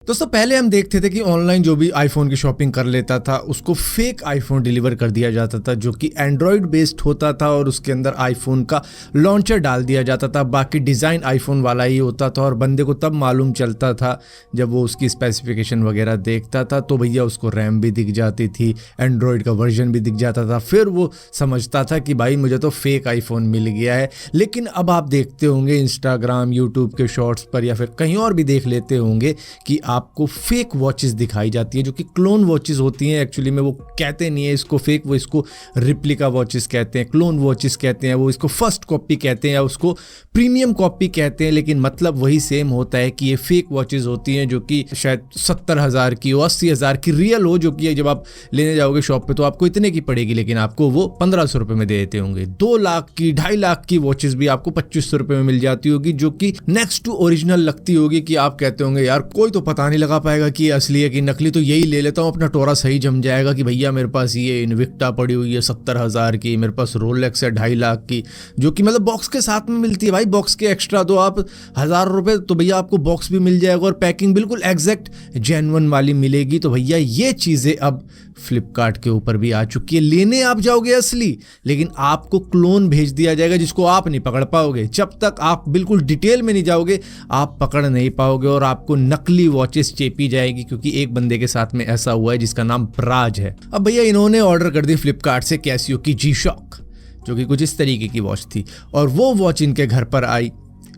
दोस्तों पहले हम देखते थे कि ऑनलाइन जो भी आईफोन की शॉपिंग कर लेता था उसको फेक आईफोन डिलीवर कर दिया जाता था जो कि एंड्रॉयड बेस्ड होता था और उसके अंदर आईफोन का लॉन्चर डाल दिया जाता था। बाकी डिज़ाइन आईफोन वाला ही होता था और बंदे को तब मालूम चलता था जब वो उसकी स्पेसिफिकेशन वगैरह देखता था तो भैया उसको रैम भी दिख जाती थी, एंड्रॉयड का वर्जन भी दिख जाता था, फिर वो समझता था कि भाई मुझे तो फेक आईफोन मिल गया है। लेकिन अब आप देखते होंगे इंस्टाग्राम यूट्यूब के शॉर्ट्स पर या फिर कहीं और भी देख लेते होंगे कि आपको फेक वॉचेस दिखाई जाती है जो कि क्लोन वॉचेस होती हैं। एक्चुअली में वो कहते नहीं है इसको फेक, वो इसको रिप्लिका वॉचेस कहते हैं, क्लोन वॉचेस कहते हैं, वो इसको फर्स्ट कॉपी कहते हैं या उसको प्रीमियम कॉपी कहते हैं। लेकिन मतलब वही सेम होता है कि ये फेक वॉचेस होती हैं जो कि शायद 70,000 की हो, 80,000 की रियल हो, जो कि जब आप लेने जाओगे शॉप पे तो आपको इतने की पड़ेगी लेकिन आपको वो 1500 रुपये में दे देते होंगे। 2 लाख की 2.5 लाख की वॉचेस भी आपको 2500 रुपये में मिल जाती होगी जो कि नेक्स्ट टू ओरिजिनल लगती होगी कि आप कहते होंगे यार कोई तो पता नहीं लगा पाएगा कि ये असली है कि नकली, तो यही ले लेता हूँ, अपना टोरा सही जम जाएगा कि भैया मेरे पास ये इनविक्टा पड़ी हुई है 70,000 की, मेरे पास रोलेक्स है 2.5 लाख की जो कि मतलब बॉक्स के साथ में मिलती है। भाई बॉक्स के एक्स्ट्रा तो आप 1000 रुपये तो भैया आपको बॉक्स भी मिल जाएगा और पैकिंग बिल्कुल एग्जैक्ट जेन्युइन वाली मिलेगी। तो भैया ये चीज़ें अब फ्लिपकार्ट के ऊपर भी आ चुकी है। लेने आप जाओगे असली लेकिन आपको क्लोन भेज दिया जाएगा जिसको आप नहीं पकड़ पाओगे। जब तक आप बिल्कुल डिटेल में नहीं जाओगे आप पकड़ नहीं पाओगे और आपको नकली वॉचेस चेपी जाएगी, क्योंकि एक बंदे के साथ में ऐसा हुआ है जिसका नाम प्राज है। अब भैया इन्होंने ऑर्डर कर दी फ्लिपकार्ट से कैसियो की G-Shock जो कि कुछ इस तरीके की वॉच थी और वो वॉच इनके घर पर आई।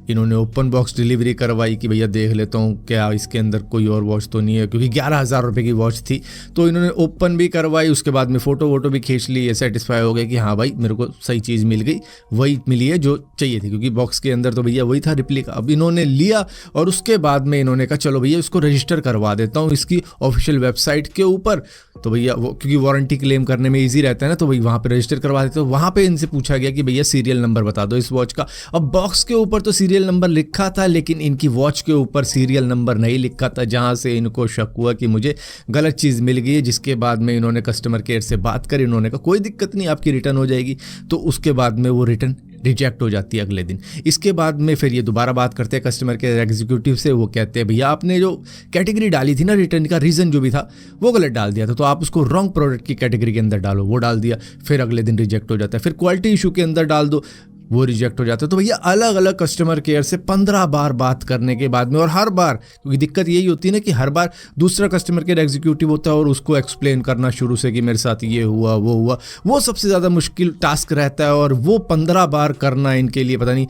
इन्होंने ओपन बॉक्स डिलीवरी करवाई कि भैया देख लेता हूँ क्या इसके अंदर कोई और वॉच तो नहीं है, क्योंकि 11,000 रुपये की वॉच थी। तो इन्होंने ओपन भी करवाई, उसके बाद में फ़ोटो वोटो भी खींच ली, ये सेटिस्फाई हो गए कि हाँ भाई मेरे को सही चीज़ मिल गई, वही मिली है जो चाहिए थी, क्योंकि बॉक्स के अंदर तो भैया वही था रिप्लिका। अब इन्होंने लिया और उसके बाद में इन्होंने कहा चलो भैया इसको रजिस्टर करवा देता हूँ इसकी ऑफिशियल वेबसाइट के ऊपर। तो भैया वो क्योंकि वारंटी क्लेम करने में ईजी रहता है ना, तो भाई वहाँ पर रजिस्टर करवा देते। तो वहाँ पर इनसे पूछा गया कि भैया सीरियल नंबर बता दो इस वॉच का। अब बॉक्स के ऊपर तो सीरियल नंबर लिखा था लेकिन इनकी वॉच के ऊपर सीरियल नंबर नहीं लिखा था, जहां से इनको शक हुआ कि मुझे गलत चीज़ मिल गई है। जिसके बाद में इन्होंने कस्टमर केयर से बात करी, इन्होंने कहा कोई दिक्कत नहीं आपकी रिटर्न हो जाएगी। तो उसके बाद में वो रिटर्न रिजेक्ट हो जाती है अगले दिन। इसके बाद में फिर ये दोबारा बात करते हैं कस्टमर केयर एग्जीक्यूटिव से। वो कहते हैं भैया आपने जो कैटेगरी डाली थी ना रिटर्न का रीज़न जो भी था वो गलत डाल दिया था, तो आप उसको रॉन्ग प्रोडक्ट की कैटेगरी के अंदर डालो। वो डाल दिया, फिर अगले दिन रिजेक्ट हो जाता है। फिर क्वालिटी इशू के अंदर डाल दो, वो रिजेक्ट हो जाता है। तो भैया अलग अलग कस्टमर केयर से 15 बार बात करने के बाद में, और हर बार क्योंकि दिक्कत यही होती है ना कि हर बार दूसरा कस्टमर केयर एग्जीक्यूटिव होता है और उसको एक्सप्लेन करना शुरू से कि मेरे साथ ये हुआ वो सबसे ज़्यादा मुश्किल टास्क रहता है। और वो 15 बार करना इनके लिए पता नहीं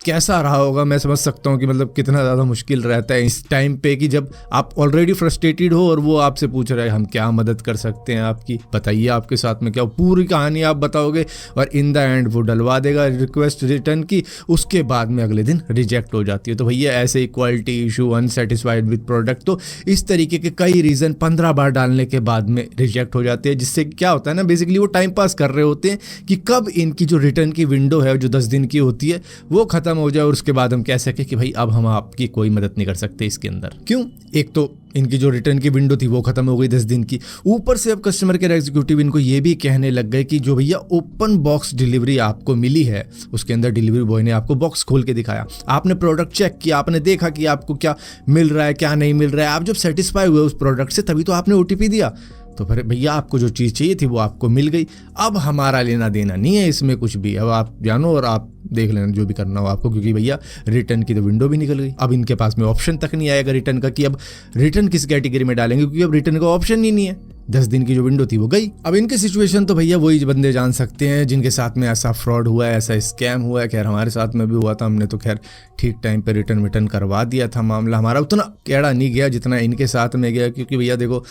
कैसा रहा होगा। मैं समझ सकता हूँ कि मतलब कितना ज़्यादा मुश्किल रहता है इस टाइम पे कि जब आप ऑलरेडी फ्रस्ट्रेटेड हो और वो आपसे पूछ रहा है हम क्या मदद कर सकते हैं आपकी, बताइए आपके साथ में क्या। पूरी कहानी आप बताओगे और इन द एंड वो डलवा देगा रिक्वेस्ट रिटर्न की, उसके बाद में अगले दिन रिजेक्ट हो जाती है। तो भैया ऐसे ही quality issue, unsatisfied with product, तो इस तरीके के कई रीज़न 15 बार डालने के बाद में रिजेक्ट हो जाते हैं। जिससे क्या होता है ना, बेसिकली वो टाइम पास कर रहे होते हैं कि कब इनकी जो रिटर्न की विंडो है जो 10 दिन की होती है वो खत्म हो जाए और उसके बाद हम कह सके कि भाई अब हम आपकी कोई मदद नहीं कर सकते इसके अंदर। क्यों? एक तो इनकी जो रिटर्न की विंडो थी वो खत्म हो गई 10 दिन की, ऊपर से अब कस्टमर केयर एग्जीक्यूटिव इनको ये भी कहने लग गए कि जो भैया ओपन बॉक्स डिलीवरी आपको मिली है उसके अंदर डिलीवरी बॉय ने आपको बॉक्स खोल के दिखाया, आपने प्रोडक्ट चेक किया, आपने देखा कि आपको क्या मिल रहा है क्या नहीं मिल रहा है, आप जब सेटिस्फाई हुए उस प्रोडक्ट से तभी तो आपने OTP दिया। तो फिर भैया आपको जो चीज़ चाहिए थी वो आपको मिल गई, अब हमारा लेना देना नहीं है इसमें कुछ भी। अब आप जानो और आप देख लेना जो भी करना हो आपको, क्योंकि भैया रिटर्न की तो विंडो भी निकल गई। अब इनके पास में ऑप्शन तक नहीं आएगा रिटर्न का कि अब रिटर्न किस कैटेगरी में डालेंगे, क्योंकि अब रिटर्न का ऑप्शन ही नहीं है। 10 दिन की जो विंडो थी वो गई। अब इनकी सिचुएशन तो भैया वही बंदे जान सकते हैं जिनके साथ में ऐसा फ्रॉड हुआ है, ऐसा स्कैम हुआ है। खैर हमारे साथ में भी हुआ था, हमने तो खैर ठीक टाइम पे रिटर्न करवा दिया था। मामला हमारा उतना टेढ़ा नहीं गया जितना इनके साथ में गया, क्योंकि भैया देखो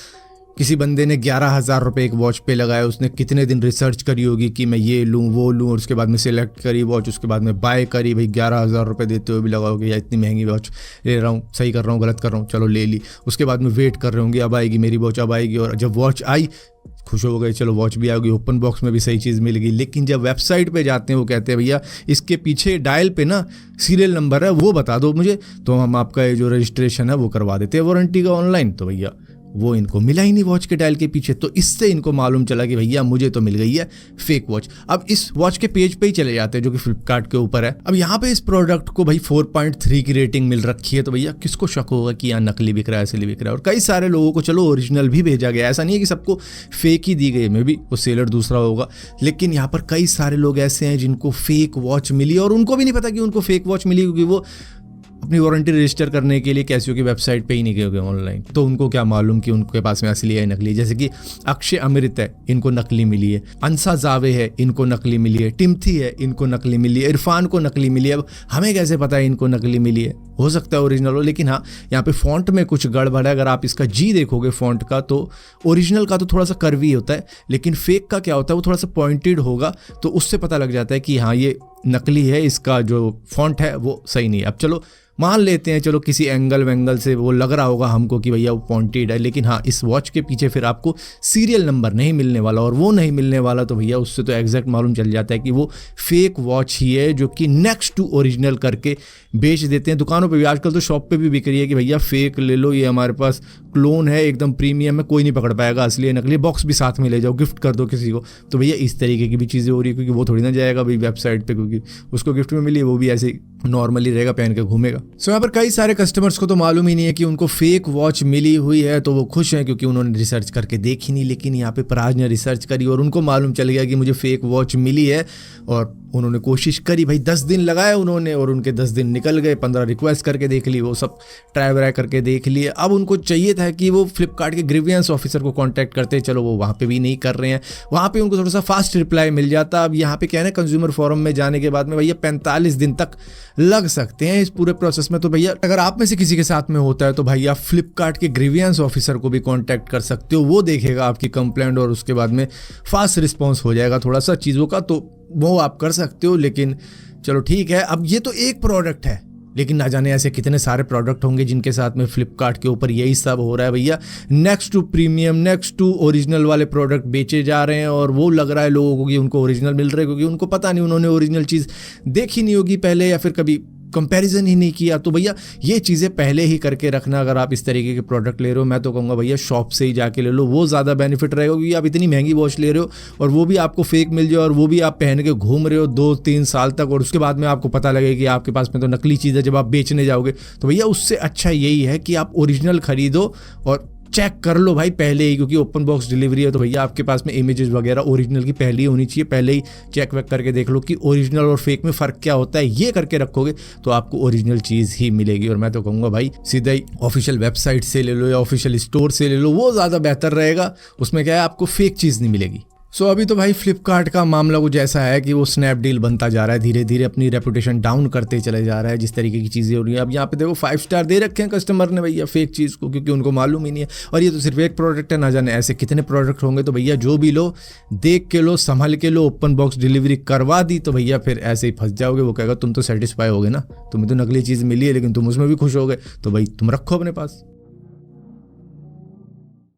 किसी बंदे ने 11,000 रुपये एक वॉच पे लगाया, उसने कितने दिन रिसर्च करी होगी कि मैं ये लूँ वो लूँ, और उसके बाद में सिलेक्ट करी वॉच, उसके बाद में बाय करी। भाई 11,000 रुपये देते हुए भी लगाओगे या इतनी महंगी वॉच ले रहा हूँ, सही कर रहा हूँ गलत कर रहा हूँ, चलो ले ली। उसके बाद में वेट कर रहे होंगे अब आएगी मेरी वॉच, अब आएगी। और जब वॉच आई खुश हो गए, चलो वॉच भी आ गई, ओपन बॉक्स में भी सही चीज़ मिल गई। लेकिन जब वेबसाइट पे जाते हैं वो कहते हैं भैया इसके पीछे डायल पे ना सीरियल नंबर है वो बता दो मुझे, तो हम आपका ये जो रजिस्ट्रेशन है वो करवा देते हैं वारंटी का ऑनलाइन। तो भैया वो इनको मिला ही नहीं वॉच के डायल के पीछे। तो इससे इनको मालूम चला कि भैया मुझे तो मिल गई है फेक वॉच। अब इस वॉच के पेज पे ही चले जाते हैं जो कि फ्लिपकार्ट के ऊपर है। अब यहाँ पे इस प्रोडक्ट को भाई 4.3 की रेटिंग मिल रखी है, तो भैया किसको शक होगा कि यहाँ नकली बिक रहा है, असली बिक रहा है। और कई सारे लोगों को चलो ओरिजिनल भी भेजा गया, ऐसा नहीं है कि सबको फेक ही दी गई, मे भी वो सेलर दूसरा होगा, लेकिन यहाँ पर कई सारे लोग ऐसे हैं जिनको फेक वॉच मिली और उनको भी नहीं पता कि उनको फेक वॉच मिली, क्योंकि वो अपनी वारंटी रजिस्टर करने के लिए कैसियो की वेबसाइट पे ही नहीं गए ऑनलाइन। तो उनको क्या मालूम कि उनके पास में असली है नकली। जैसे कि अक्षय अमृत है, इनको नकली मिली है, अंसा जावे है, इनको नकली मिली है, टिम्थी है, इनको नकली मिली है, इरफान को नकली मिली है। अब हमें कैसे पता है इनको नकली मिली है, हो सकता है ओरिजिनल हो, लेकिन हाँ यहाँ पे फॉन्ट में कुछ गड़बड़ है। अगर आप इसका जी देखोगे फॉन्ट का, तो ओरिजिनल का तो थोड़ा सा कर्वी होता है, लेकिन फेक का क्या होता है वो थोड़ा सा पॉइंटेड होगा, तो उससे पता लग जाता है कि हाँ ये नकली है, इसका जो फॉन्ट है वो सही नहीं है। अब चलो मान लेते हैं, चलो किसी एंगल वेंगल से वो लग रहा होगा हमको कि भैया वो पॉइंटेड है, लेकिन हाँ इस वॉच के पीछे फिर आपको सीरियल नंबर नहीं मिलने वाला, और वो नहीं मिलने वाला तो भैया उससे तो एग्जैक्ट मालूम चल जाता है कि वो फेक वॉच ही है, जो कि नेक्स्ट टू ओरिजिनल करके बेच देते हैं दुकानों पे भी। आजकल तो शॉप पे भी बिक रही है कि भैया फेक ले लो, ये हमारे पास क्लोन है, एकदम प्रीमियम है, कोई नहीं पकड़ पाएगा, असली है नकली, बॉक्स भी साथ में ले जाओ, गिफ्ट कर दो किसी को। तो भैया इस तरीके की भी चीज़ें हो रही है, क्योंकि वो थोड़ी ना जाएगा भाई वेबसाइट पे, क्योंकि उसको गिफ्ट में मिली है, वो भी ऐसे नॉर्मली रहेगा, पहन के घूमेगा। सो यहाँ पर कई सारे कस्टमर्स को तो मालूम ही नहीं है कि उनको फेक वॉच मिली हुई है, तो वो खुश हैं क्योंकि उन्होंने रिसर्च करके देखी नहीं। लेकिन यहाँ पे पराज ने रिसर्च करी और उनको मालूम चल गया कि मुझे फेक वॉच मिली है, और उन्होंने कोशिश करी भाई, 10 दिन लगाए उन्होंने, और उनके 10 दिन निकल गए। 15 रिक्वेस्ट करके देख ली, वो सब ट्राई व्राई करके देख लिए। अब उनको चाहिए था कि वो फ्लिपकार्ट के ग्रीवियंस ऑफिसर को कांटेक्ट करते, चलो वो वहाँ पे भी नहीं कर रहे हैं, वहाँ पे उनको थोड़ा सा फास्ट रिप्लाई मिल जाता। अब यहाँ पे क्या है ना, कंज्यूमर फोरम में जाने के बाद में भैया 45 दिन तक लग सकते हैं इस पूरे प्रोसेस में। तो भैया अगर आप में से किसी के साथ में होता है तो भैया फ्लिपकार्ट के ग्रीवियंस ऑफिसर को भी कांटेक्ट कर सकते हो, वो देखेगा आपकी कंप्लेंट और उसके बाद में फास्ट रिस्पॉन्स हो जाएगा थोड़ा सा चीज़ों का, तो वो आप कर सकते हो। लेकिन चलो ठीक है, अब ये तो एक प्रोडक्ट है, लेकिन ना जाने ऐसे कितने सारे प्रोडक्ट होंगे जिनके साथ में फ्लिपकार्ट के ऊपर यही सब हो रहा है भैया। Next to premium, next to original वाले प्रोडक्ट बेचे जा रहे हैं, और वो लग रहा है लोगों को कि उनको ओरिजिनल मिल रहे हैं, क्योंकि उनको पता नहीं, उन्होंने ओरिजिनल चीज़ देखी नहीं होगी पहले, या फिर कभी कंपैरिजन ही नहीं किया। तो भैया ये चीज़ें पहले ही करके रखना। अगर आप इस तरीके के प्रोडक्ट ले रहे हो, मैं तो कहूँगा भैया शॉप से ही जाके ले लो, वो ज़्यादा बेनिफिट रहेगा, क्योंकि आप इतनी महंगी वॉच ले रहे हो और वो भी आपको फेक मिल जाए, और वो भी आप पहन के घूम रहे हो 2-3 साल तक, और उसके बाद में आपको पता लगे कि आपके पास में तो नकली चीज़ है जब आप बेचने जाओगे। तो भैया उससे अच्छा यही है कि आप ओरिजिनल खरीदो और चेक कर लो भाई पहले ही, क्योंकि ओपन बॉक्स डिलीवरी है, तो भैया आपके पास में इमेजेस वगैरह ओरिजिनल की पहले ही होनी चाहिए। पहले ही चेक वेक करके देख लो कि ओरिजिनल और फेक में फ़र्क क्या होता है। ये करके रखोगे तो आपको ओरिजिनल चीज़ ही मिलेगी। और मैं तो कहूँगा भाई सीधा ही ऑफिशियल वेबसाइट से ले लो या ऑफिशियल स्टोर से ले लो, वो ज़्यादा बेहतर रहेगा। उसमें क्या है, आपको फेक चीज़ नहीं मिलेगी। सो अभी तो भाई फ्लिपकार्ट का मामला कुछ ऐसा है कि वो स्नैपडील बनता जा रहा है, धीरे धीरे अपनी रेपुटेशन डाउन करते चले जा रहा है, जिस तरीके की चीज़ें हो रही है। अब यहाँ पे देखो 5 स्टार दे रखे हैं कस्टमर ने भैया फेक चीज़ को, क्योंकि उनको मालूम ही नहीं है। और ये तो सिर्फ एक प्रोडक्ट है, ना जाने ऐसे कितने प्रोडक्ट होंगे। तो भैया जो भी लो, देख के लो, संभल के लो। ओपन बॉक्स डिलीवरी करवा दी तो भैया फिर ऐसे ही फंस जाओगे। वो कहेगा तुम तो सेटिस्फाई हो गए ना, तुम्हें तो नकली चीज़ मिली है, लेकिन तुम उसमें भी खुश हो गए, तो भाई तुम रखो अपने पास।